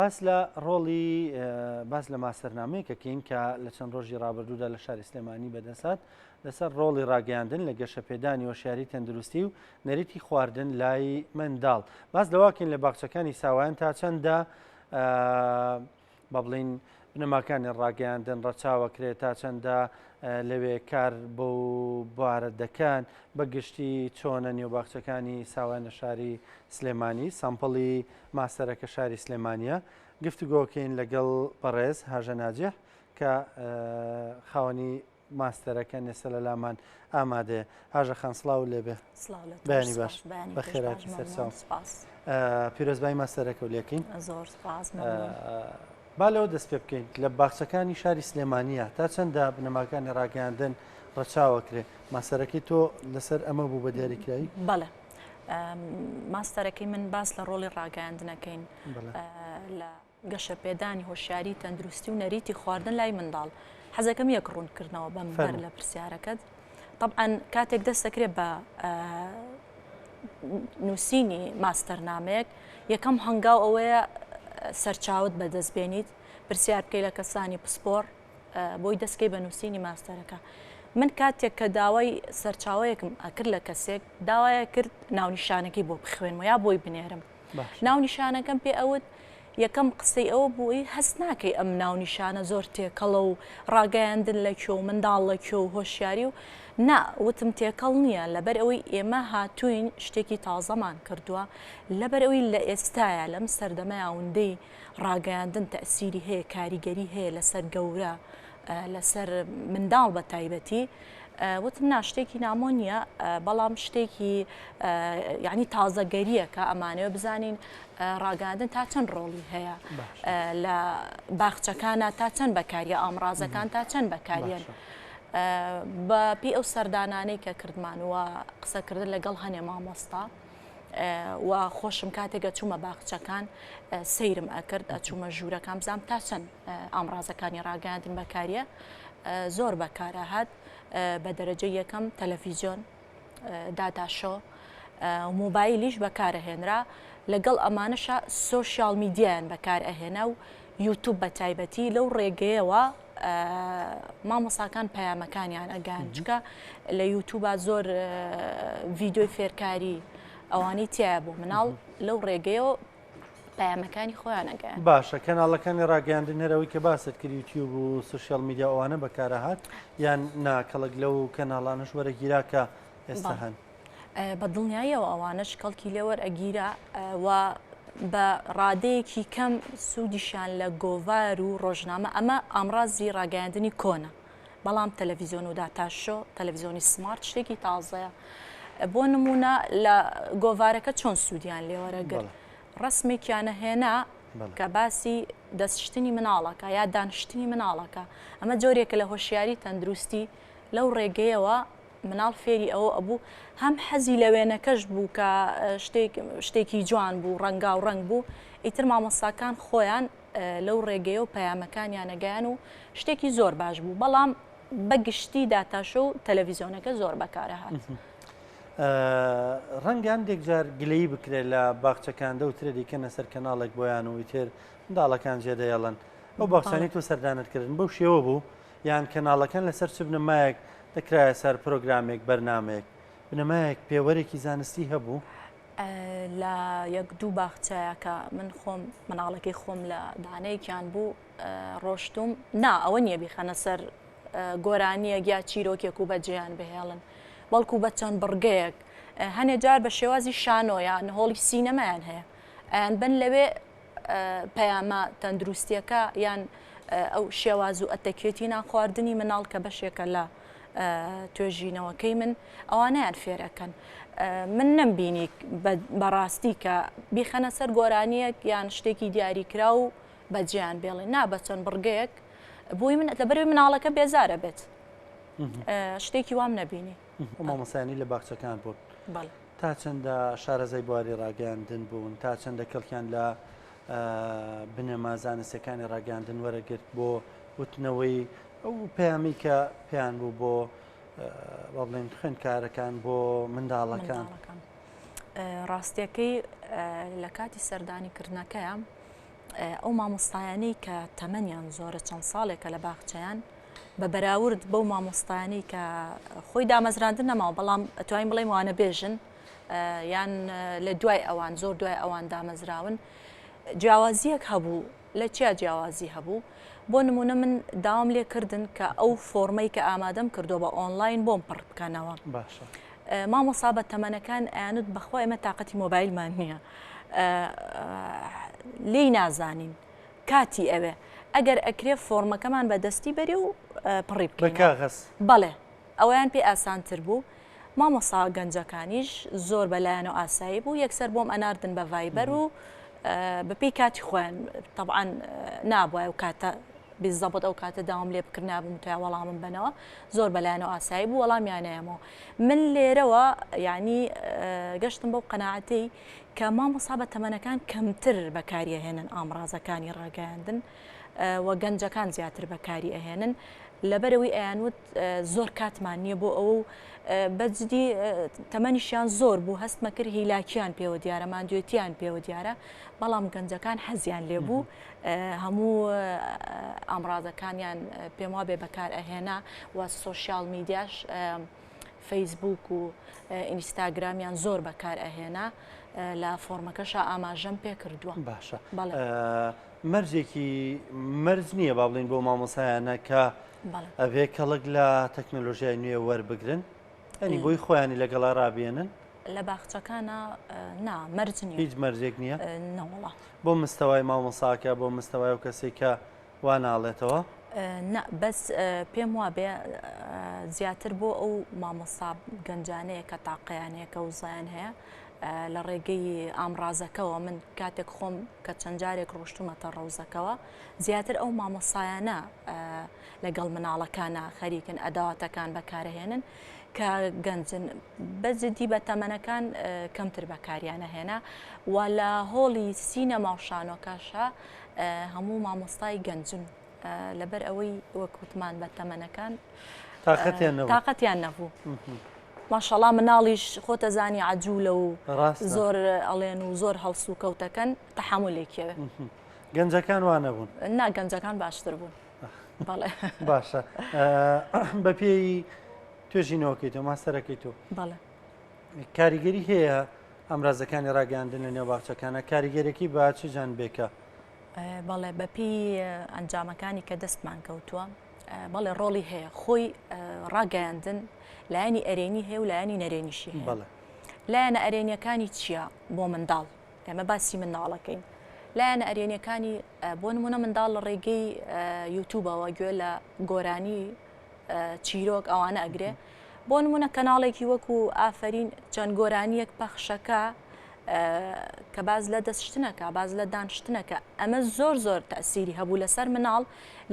باس لە ڕۆڵی باس لە ماسەرنامەیەکەکەین کە لە چەند ڕۆژی ڕابردوودا لە شاری سلێمانی بەدەسات لەسەر ڕۆڵی ڕاگەیاندن لە گەشەپێدانی هۆشیاری تەندروستی و نەریتی خواردن لای منداڵ. باس لەواکەین لە باخچەکانی ساوایان تا چەندە بە بڵین بنەماکانی ڕاگەیاندن ڕەچاوەکرێت تا چەندە لەوێ کار بۆ بوارە دەکەن بەگشتی چۆنە نێوباخچەکانی ساوایان لە شاری سلێمانی سامپڵی ماسەرەکە شاری سلێمانیە گفتوگۆکەین لەگەڵ بەڕێز هاژە ناجیح کە خاوەنی ماستەرەکە نێسە لە لامان ئامادەیە. هاژە خان سڵاو لێبێ. بەیانی باش بە خێراتی سەرچاو. پیرۆزبای ماستەرەکە لێکەین. زۆر سپاس. با لەوە دەست پێ بکەین لە باخچەکانی شاری سلێمانیە تا چەندە بنەماکانی ڕاگەیاندن ڕەچاوەکرێ ماسەرەکەی تۆ لەسەر ئەمە بوو بە دیاریکراوی؟ بەڵێ ماستەرەکەی من باس لە ڕۆڵی ڕاگەیاندنەکەین لە گەشەپێدانی هۆشیاری تەندروستی و نەریتی خواردن لای منداڵ. حەزەکەم یەک ڕوونکردنەوە بەمبەر لە پرسیارەکەت. طبعاً کاتێک دەست دەکرێت بە نووسینی ماستەرنامەیەک یەکەم هەنگاو ئەوەیە سەرچاوت بەدەستبێنیت پرسیار بکەی لە کەسانی پسپۆر بۆی دەستکەی بە نووسینی ماستەرەکە. من کاتێک کە داوای سەرچاوەیەکم ئەکرد لە کەسێک داوایە کرد ناونیشانەکەی بۆ بخوێنمەوە یا بۆی بنێرم. ناونیشانەکەم پێ ئەوت یەکەم قسەی ئەوە بووی هەست ناکەی ئەم ناونیشانە زۆر تێکەڵە و ڕاگەیاندن لەکوێ و منداڵ لەکوێ و هۆشیاری و وتم تێکەڵ نییە لەبەر ئەوەی ئێمە هاتوین شتێکی تازەمان کردووە لەبەر ئەوەی لە ئێستاە لەم سەردەمای ئاوندەی ڕاگەیاندن تەئسیری هەیە کاریگەری هەیە لەسەر گەورە لەسەر منداڵ بە تایبەتی وتم شتێکی نامۆ نییە بەڵام شتێکی یعنی تازەگەریە کە ئەمانەوە بزانین ڕاگەاندن تا چەند ڕۆڵی هەیە لە باخچەکانە تا چەند بەکاریە ئامڕازەکان تا چەند بەکاریان بە پێی ئەو سەردانانەی کە کردمانوە قسەکردن لەگەڵ هەنێ مامۆستا و خۆشم کاتێکە چوومە باخچەکان سەیرم ئەکرد ئەچوومە ژوورەکان بزانم تا چەند ئامڕازەکانی ڕاگەاندن بەکاریە زۆر بەکارە هات بە دەرەجە یەکەم تەلەڤیزیۆن داتاشۆ مۆبایلیش بەکارەهێنرا لەگەڵ ئەمانەشە سۆشیال میدیایان بەکار ئەهێنا و یوتوب بە تایبەتی لەو ڕێگەیەوە مامۆساکان پەیامەکانیان ئەگەیان چکە لە یوتوبە زۆر ڤیدیۆی فێرکاری ئەوانەی تایە بۆ مناڵ لەو ڕێگەیەوە پەیامەکانی خۆیان ئەگەیان. باشە کەناڵەکانی ڕاگەیاندن هەرەوەی کە باست کرد یوتیوب و سوشیال میدیا ئەوانە بەکارە هات یان ناکەڵک لەو کەناڵانش وەرەگیرا کە ئێستا هەن بە دڵنیاییەوە ئەوانش کەڵکی لێوەرئەگیرە و بە ڕادەیەکی کەم سوودیشان لە گۆڤار و ڕۆژنامە ئەمە ئامڕازی ڕاگەیاندنی کۆنە بەڵام تەلەڤیزیۆن و داتاشۆ تەلەڤیزیۆنی سمارت شتێکی تازەیە بۆ نمونە لە گۆڤارەکە چۆن سوودیان لێوەرەگرت ڕسمێکیانە هێنا کە باسی دەستشتنی مناڵەکە یا دانیشتنی مناڵەکە ئەمە جۆرێکە لە هۆشیاری تەندروستی لەو ڕێگەیەوە مناڵ فێری ئەوە ئەبوو هەم حەزی لە وێنەکەش بوو کە شتێکی جوان بوو ڕەنگا و ڕنگ بوو ئیتر مامۆستاکان خۆیان لەو ڕێگەیە و پەیامەکانیان ئەگەیان و شتێکی زۆر باش بوو بەڵام بەگشتی داتاشۆ و تەلەڤیزیۆنەکە زۆر بەکارە هات. ڕەنگان دێکجار گلەی بکرێت لە باخچەکاندا و ترێ دیکەنە سەر کەناڵێک بۆیان و تر منداڵەکان جێدەیەڵن ئەو باخچانی تۆ سەردانتکردن بەو شێوە بوو یان کەناڵەکان لەسەر چ بنەمایەک دەکرایە سەر پرۆگرامێک بەرنمەیەک بنەمایەک پێوەرێکی زانستی هەبوو لە یەک دوو باخچەیە کە من خۆم مناڵەکەی خۆم لە دانەیەکیان بوو ڕۆشتوم ئەوە نییە بیخەنە سەر گۆرانیەک یا چیرۆکێک و بەجێیان بهێڵن بەڵکو بە چەند بڕگەیەک هەنێ جار بە شێوازی شانۆیان هۆڵی سینەمایان هەیە ئەیان بن لەوێ پەیامە تەندروستیەکە یان ئەو شێواز و ئەتەکێتی ناخواردنی مناڵ کە بەشێکە لە توێژینەوەکەی من ئەوانیان فێرەکەن من نەمبینی بەڕاستی کە بیخەنە سەر گۆرانیەک یان شتێکی دیاریکرا و بەجیان بێڵێ بە چەند بڕگەیەک بۆی من لەبەروی مناڵەکە بێزارە بێت شتێکی وام نەبینی. مامۆسایانی لە باخچەکان بوون تا چەندە شارەزای بواری ڕاگەیاندن بوون تا چەندە کەڵکیان لە بنەما زانستیەکانی ڕاگەیاندن وەرەگرت بۆ وتنەوەی ئەو پەیامی کە پێیان بوو بۆ بڵێن خوێندکارەکان بۆ منداڵەکان. ڕاستیەکەی لە کاتی سەردانیکردنەکەیە ئەو مامۆستایانەی کە تەمەنیان زۆرە چەند ساڵێکە لە باخچەیان بە بەراورد بەو مامۆستایانەی کە خۆی دامەزراندن نەماوە بەڵام ئەتوانین بڵێم وانە بێژن یان لە دوای ئەوان زۆر دوای ئەوان دامەزراون جیاوازیەک هەبوو لە چیا جیاوازی هەبوو بۆ نمونە من داوام لێکردن کە ئەو فۆرمەی کە ئامادەم کردو بە ئۆنلاین بۆم پڕ بکەنەوە باشە مامۆستا بە تەمەنەکان ئەیانوت بەخوا ئێمە تااقەتی مۆبایلمان نییە لی نازانین کاتی ئەوێ ئەگەر ئەکرێ فۆرمەکەمان بەدەستی بەری و پڕی بکەغەس بەڵێ ئەویان پێ ئاسانتر بوو مامۆستا گەنجەکانیش زۆر بەلایەن و ئاسایی بوو یەکسەر بۆم ئەناردن بە ڤایبەر و بەپێی کاتی خۆیان طبعاً نابووە و کاتە بزەبت ئەو کاتە داوام لێ بکردنا بم تا وەڵامم بنەوە زۆر بەلایەن و ئاسایی بوو وەڵامیانەیەمەوە من لێرەوە یعنی گەشتم بەو قەناعەتەی کە مامۆستا بە تەمەنەکان کەمتر بەکاری ئەهێنن ئامڕازەکانی ڕاگەیاندن و گەنجەکان زیاتر بەکاری ئەهێنن لەبەرەوەی ئەیانوت زۆر کاتمان نییە بۆ ئەو بەجددی تەمەنیشیان زۆر بوو هەستمە کرد هیلاکیان پێوە دیارە ماندوێتیان پێوە دیارە بەڵام گەنجەکان حەزیان لێبوو هەموو ئامڕازەکانیان پێم وابێ بەکار ئەهێنا و سۆشیال میدیاش فەیسبوک و ئینستاگرامیان زۆر بەکار ئەهێنا لە فۆرمەکەشە ئاماژەم پێ کردووە باشە مەرجێکی مەرج نییە با بڵین بۆ مامۆسایانە کە ئەvێ کەڵک لە تەکنۆلۆژیای نوێ وەربگرن ئەنی بۆی خۆیانی لەگەڵا ڕابێنن لە باخچەکانە مەرج نییە هیچ مەرجێک نییە نەوەڵا بۆ مستەوای مامۆساکە بۆ مستەوای و کەسێک کە وا ناڵێتەوە بەس پێم وابێ زیاتر بۆ ئەو مامۆستا گەنجانەیە کە تاقییانەیە کە وزایان هەیە لە ڕێگەی ئامڕازەکەەوە من کاتێک خۆم کە چەند جارێک ڕۆشتومەتە ڕەوزەکەەوە زیاتر ئەو مامۆسایانە لەگەڵ مناڵەکانە خەریکن ئەداواتەکان بەکارهێنن کە گەنجن بەجددی بە تەمەنەکان کەمتر بەکاریانە هێنا و لە هۆڵی سینەما و شانۆکاشە هەموو مامۆستای گەنجن لەبەر ئەوەی وەکوتمان بە تەمەنەکان تااقەتیان نەبوو. ماشەڵا مناڵیش خۆتە زانی عجوولە و زۆر ئەڵێن و زۆر هەڵس و کەوتەکەن تەحملێکیەوە گەنجەکان وانە بوون نا گەنجەکان باشتر بوون باشە بە پێی توێژینەوەکەیت و ماستەرەکەی تۆ بەڵێ کاریگەری هەیە ئەمرازەکانی ڕاگەاندن لە نێوباخچەکانە کاریگەرێکی با چ جان بێکە بەڵێ بەپی ئەنجامەکانی کە دەستمان کەوتووە بەڵێ ڕۆڵی هەیە خۆی ڕاگەیاندن لایەنی ئەرێنی هەیە و لایەنی نەرێنیشی هەیە لایەنە ئەرێنیەکانی چییە بۆ منداڵ ئێمە باسی منداڵەکەین لایەنە ئەرێنیەکانی بۆ نمونە منداڵ لە ڕێگەی یوتیوبەوە گوێ لە گۆرانی چیرۆک ئەوانە ئەگرێ بۆ نمونە کەناڵێکی وەکو ئافرین چەند گۆرانیەک پەخشەکە کە باز لە دەستشتنەکە باز لە دانشتنەکە ئەمە زۆر زۆر تەسیری هەبوو لەسەر مناڵ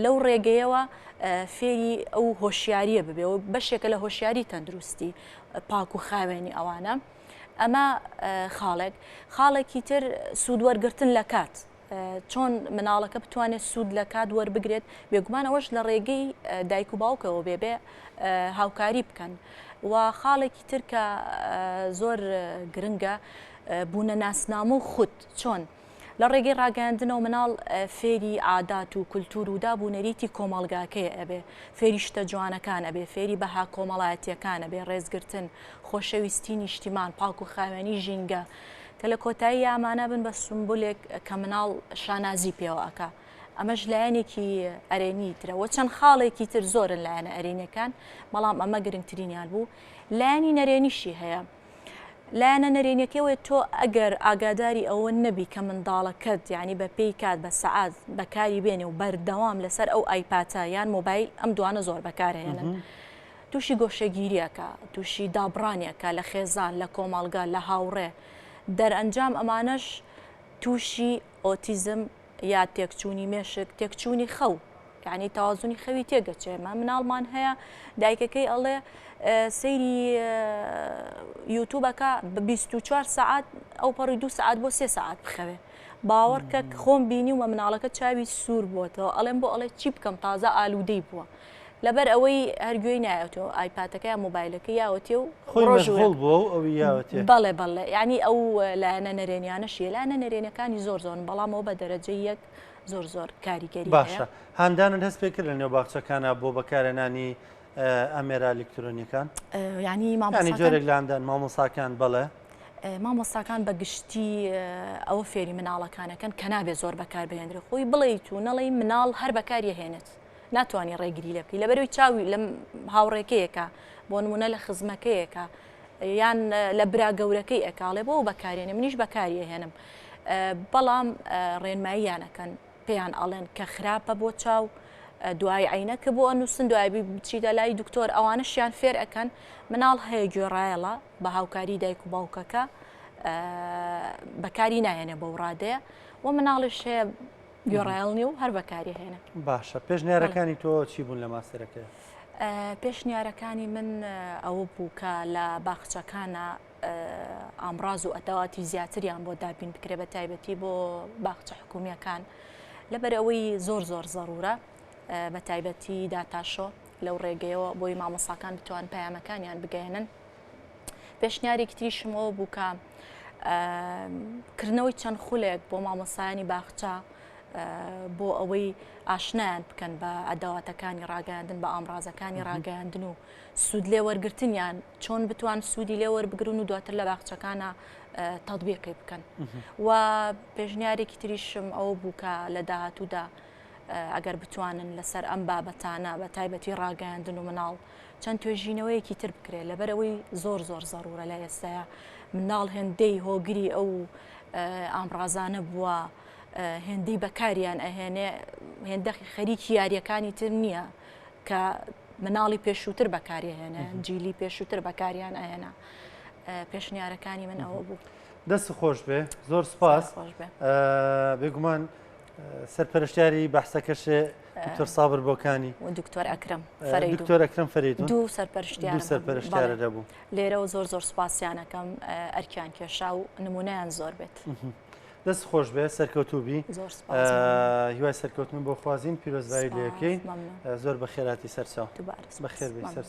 لەو ڕێگەیەوە فێری ئەو هۆشیاریە ببێ و بەشێکە لە هۆشیاری تەندروستی پاک و خاوێنی ئەوانە ئەمە خاڵێکی تر سوودوەرگرتن لە کات چۆن مناڵەکە بتوانێت سوود لە کات وەربگرێت بێگومان ئەوەش لە ڕێگەی دایک و باوکەوە بێبێ هاوکاری بکەن و خاڵێکی تر کە زۆر گرنگە بوونە ناسنامە و خود چۆن لە ڕێگەی ڕاگەاندنەوە مناڵ فێری عادات و کولتور و دابوونەریتی کۆمەڵگاکەیە ئەبێ فێری شتە جوانەکان ئەبێ فێری بەها کۆمەڵایەتیەکان ئەبێ ڕێزگرتن خۆشەویستی نیشتیمان پاک و خاوێنی ژینگە کە لە کۆتایی ئامانە بن بە سمبولێک کە مناڵ شانازی پێوە ئەکا ئەمەش لایەنێکی ئەرێنی ترەوە چەند خاڵێکی تر زۆرن لایەنە ئەرێنەکان بەڵام ئەمە گرنگترینیان بوو لایەنی نەرێنیشی هەیە لایەنە نەرێنیەکەوە تۆ ئەگەر ئاگاداری ئەوە نەبی کە منداڵەکەت یعنی بە پێی کات بە سەعات بەکاری بێنێ و بەردەوام لەسەر ئەو ئایپاتە یان مۆبایل ئەم دوانە زۆر بەکارهێنن تووشی گۆشەگیریەکە تووشی دابڕانیەکە لە خێزان لە کۆمەڵگا لە هاوڕێ دەرئەنجام ئەمانەش تووشی ئۆتیزم یا تێکچوونی مێشک تێکچوونی خەو یعنی تەوازونی خەوی تێگەچێمە مناڵمان هەیە دایکەکەی ئەڵێ سەیری یوتیوبەکە بە 24 ساعت ئەو پەڕی 2 ساعت بۆ 3 ساعت بخەوێ باوەڕکە خۆم بینی و مناڵەکە چاوی سوور بووەتەوە ئەڵێم بۆ ئەڵێ چی بکەم تازە ئالوودەی بووە لەبەر ئەوەی هەرگوێی نایەوێتەوە ئایپاتەکە یا مۆبایلەکە یاوەتێ و خۆی مەشغوڵ بووە و ئەوی یاوەتێ. بەڵێ بەڵێ یعنی ئەو لایەنە نەرێنیانەشیە لایەنە نەرێنەکانی زۆر زۆرن بەڵام ئەو بە دەرەجەی یەک زۆر کاریگەری باشە هەندانن هەست پێ کرد لە نێو باخچەکانە بۆ بەکارهێنانی ئەمێرا ئەلکترۆنیەکان ینی جۆرێک لە هەندان مامۆساکان بەڵێ مامۆستاکان بەگشتی ئەوە فێری مناڵەکانەکەن کە نابێت زۆر بەکار بهێنرێ خۆی بڵێیت و نەڵی مناڵ هەر بەکاری هێنێت ناتوانانی ڕێگری لە بکەی لەبەرەوەی چاوی لەم هاوڕێکەیەکە بۆ نمونە لە خزمەکەیەکە یان لە برا گەورەکەی ئەکاڵێ بۆ بەکارێنێ منیش بەکاریە هێنم بەڵام ڕێنماییانەکەن پێیان ئەڵێن کە خراپە بۆ چاو دوای عینەکە بۆ ئەنووسن دوای بچیدە لای دکتۆر ئەوانەشیان فێر ئەەکەن مناڵ هەیە گوێڕایەڵە بە هاوکاری دایک و باوکەکە بەکاری نایەنێ بەو ڕادەیە و مناڵش هەیە گوێڕایەڵنی و هەر بەکاری هێنە. باشە پێشنیارەکانی تۆ چی بوون لە ماستەرەکە؟ پێشنیارەکانی من ئەوە بوو کە لە باخچەکانە ئامراز و ئەتەواتی زیاتریان بۆ دابین بکرێ بە تایبەتی بۆ باخچە حکوومیەکان لەبەر ئەوەی زۆر زەڕورە بە تایبەتی داتاشۆ لەو ڕێگەیەوە بۆی مامۆساکان بتوان پەیامەکانیان بگەێنن. پێشنیارێکی تریشمەوە بوو کە کردنەوەی چەند خولێک بۆ مامۆسایانی باخچە بۆ ئەوەی ئاشنایان بکەن بە ئەداواتەکانی ڕاگەاندن بە ئامرازەکانی ڕاگەاندن و سوود لێ وەرگرتنیان چۆن بتوان سوودی لێ وەربگرن و دواتر لە باخچەکانە تەطبیقی بکەن. و پێشنیارێکی تریشم ئەوە بوو کە لە داهاتوودا ئەگەر بتوانن لەسەر ئەم بابەتانە بە تایبەتی ڕاگەاندن و مناڵ چەند توێژینەوەیەکی تر بکرێت لەبەرەوەی زۆر زەڕورە لە ئێستاە مناڵ هێندەی هۆگری ئەو ئامڕازانە بووە هێندەی بەکاریان ئەهێنێ هێندە خەریکی یاریەکانی تر نییە کە مناڵی پێشووتر بەکارهێنە جیلی پێشووتر بەکاریان ئەهێنا. پێشنیارەکانی من ئەوە بوو. دەست خۆش بێ زۆر سپاس بێگومان سەرپەرشتیاری بەحسەکەش دکتۆر سابر بۆکانی و دکتۆر ئەکرەم دکتۆر ئەکرەم فەریدون دوو سەرپەرشتیارە دەبوو لێرە و زۆر سوپاسیانەکەم ئەرکیان کێشا و نمونەیان زۆر بێت. دەست خۆش بێ سەرکەوتوبی هیوای سەرکەوتن بۆ خوازین پیرۆزبایی لەکەی زۆر بە خێراتی سەرچاو بەخێر بێ.